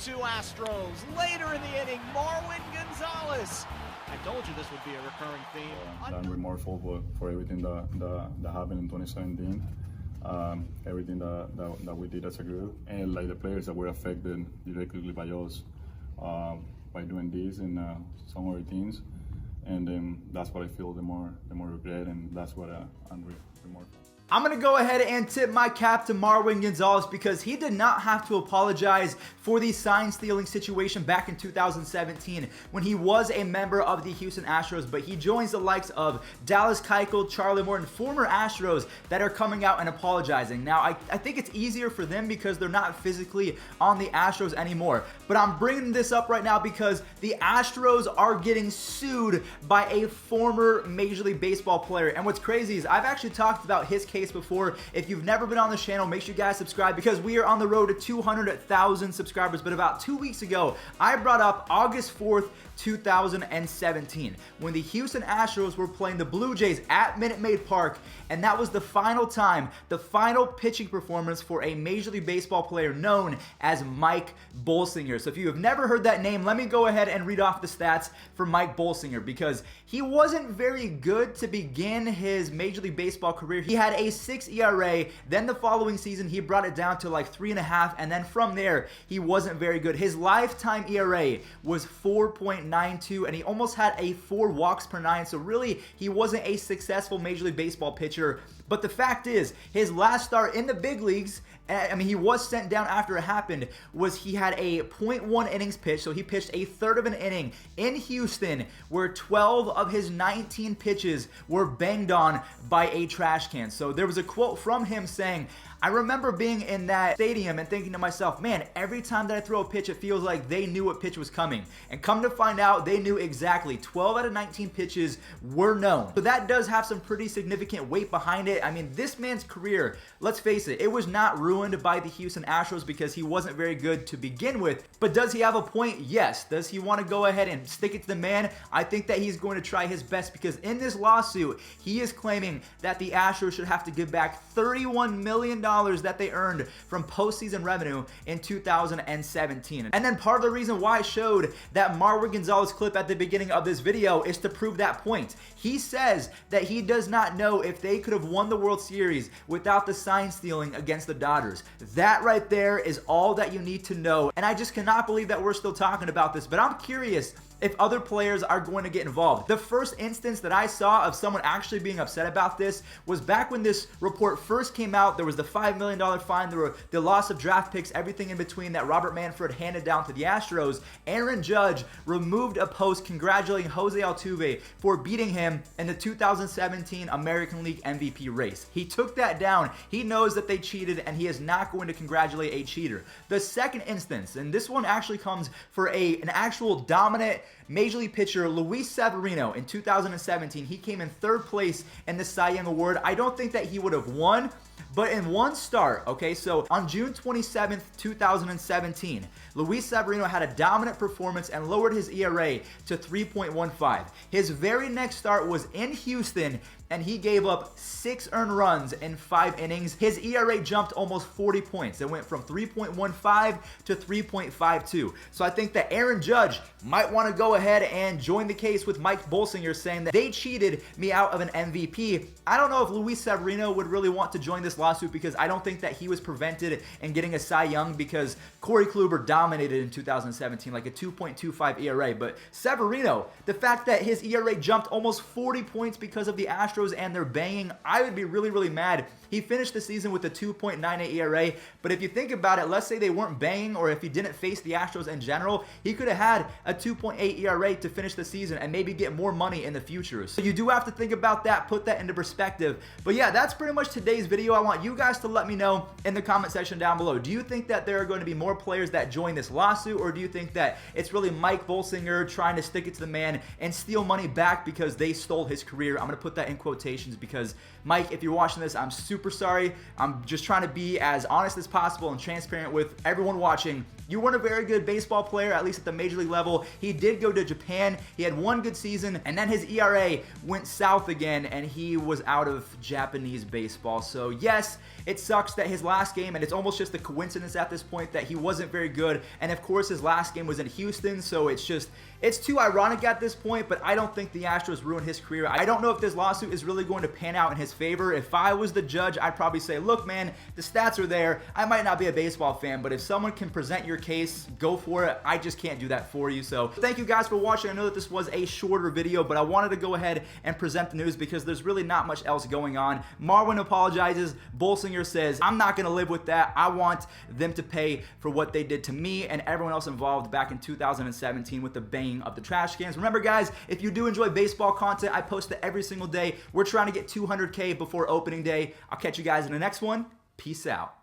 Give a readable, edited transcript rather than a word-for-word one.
0-2 Astros. Later in the inning, Marwin Gonzalez. I told you this would be a recurring theme. I'm remorseful for everything that happened in 2017. Everything that we did as a group, and like the players that were affected directly by us by doing this and some other things. And that's what I feel the more regret, and that's what I'm remorseful. I'm going to go ahead and tip my cap to Marwin Gonzalez because he did not have to apologize for the sign stealing situation back in 2017 when he was a member of the Houston Astros, but he joins the likes of Dallas Keuchel, Charlie Morton, former Astros that are coming out and apologizing. Now, I think it's easier for them because they're not physically on the Astros anymore, but I'm bringing this up right now because the Astros are getting sued by a former Major League Baseball player, and what's crazy is I've actually talked about his case before. If you've never been on this channel, make sure you guys subscribe because we are on the road to 200,000 subscribers. But about 2 weeks ago, I brought up August 4th, 2017, when the Houston Astros were playing the Blue Jays at Minute Maid Park, and that was the final time, the final pitching performance for a Major League Baseball player known as Mike Bolsinger. So if you have never heard that name, let me go ahead and read off the stats for Mike Bolsinger because he wasn't very good to begin his Major League Baseball career. He had a 6 ERA, then the following season he brought it down to like 3.5, and then from there he wasn't very good. His lifetime ERA was 4.92, and he almost had a 4 walks per 9, so really he wasn't a successful Major League Baseball pitcher. But the fact is, his last start in the big leagues, I mean, he was sent down after it happened, was he had a .1 innings pitch, so he pitched a third of an inning in Houston where 12 of his 19 pitches were banged on by a trash can. So there was a quote from him saying, I remember being in that stadium and thinking to myself, man, every time that I throw a pitch, it feels like they knew what pitch was coming. And come to find out, they knew exactly. 12 out of 19 pitches were known. So that does have some pretty significant weight behind it. I mean, this man's career, let's face it, it was not ruined by the Houston Astros because he wasn't very good to begin with. But does he have a point? Yes. Does he want to go ahead and stick it to the man? I think that he's going to try his best because in this lawsuit, he is claiming that the Astros should have to give back $31 million that they earned from postseason revenue in 2017. And then part of the reason why I showed that Marwin Gonzalez clip at the beginning of this video is to prove that point. He says that he does not know if they could have won the World Series without the sign stealing against the Dodgers. That right there is all that you need to know. And I just cannot believe that we're still talking about this, but I'm curious if other players are going to get involved. The first instance that I saw of someone actually being upset about this was back when this report first came out. There was the $5 million fine, there were the loss of draft picks, everything in between that Robert Manfred handed down to the Astros. Aaron Judge removed a post congratulating Jose Altuve for beating him in the 2017 American League MVP race. He took that down. He knows that they cheated and he is not going to congratulate a cheater. The second instance, and this one actually comes for an actual dominant Major League pitcher, Luis Severino, in 2017. He came in third place in the Cy Young Award. I don't think that he would have won, but in one start, okay, so on June 27th, 2017, Luis Severino had a dominant performance and lowered his ERA to 3.15. His very next start was in Houston, and he gave up 6 earned runs in 5 innings. His ERA jumped almost 40 points. It went from 3.15 to 3.52. So I think that Aaron Judge might want to go ahead and join the case with Mike Bolsinger, saying that they cheated me out of an MVP. I don't know if Luis Severino would really want to join this lawsuit because I don't think that he was prevented in getting a Cy Young because Corey Kluber dominated in 2017, like a 2.25 ERA. But Severino, the fact that his ERA jumped almost 40 points because of the Astros and their banging, I would be really mad. He finished the season with a 2.98 ERA, but if you think about it, let's say they weren't banging or if he didn't face the Astros in general, he could have had a 2.8 ERA to finish the season and maybe get more money in the future. So you do have to think about that, put that into perspective. But yeah, that's pretty much today's video. I want you guys to let me know in the comment section down below. Do you think that there are going to be more players that join this lawsuit, or do you think that it's really Mike Bolsinger trying to stick it to the man and steal money back because they stole his career? I'm going to put that in quotations because, Mike, if you're watching this, I'm super sorry. I'm just trying to be as honest as possible and transparent with everyone watching. you weren't a very good baseball player, at least at the major league level. He did go to Japan. He had one good season, and then his ERA went south again, and he was out of Japanese baseball. So yes, it sucks that his last game, and it's almost just a coincidence at this point that he wasn't very good. And of course, his last game was in Houston, so it's too ironic at this point, but I don't think the Astros ruined his career. I don't know if this lawsuit is really going to pan out in his favor. If I was the judge, I'd probably say, look, man, the stats are there. I might not be a baseball fan, but if someone can present your case, go for it. I just can't do that for you. So thank you guys for watching. I know that this was a shorter video, but I wanted to go ahead and present the news because there's really not much else going on. Marwin apologizes. Bolsinger says, I'm not going to live with that. I want them to pay for what they did to me and everyone else involved back in 2017 with the banging of the trash cans. Remember, guys, if you do enjoy baseball content, I post it every single day. We're trying to get 200K before opening day. I'll catch you guys in the next one. Peace out.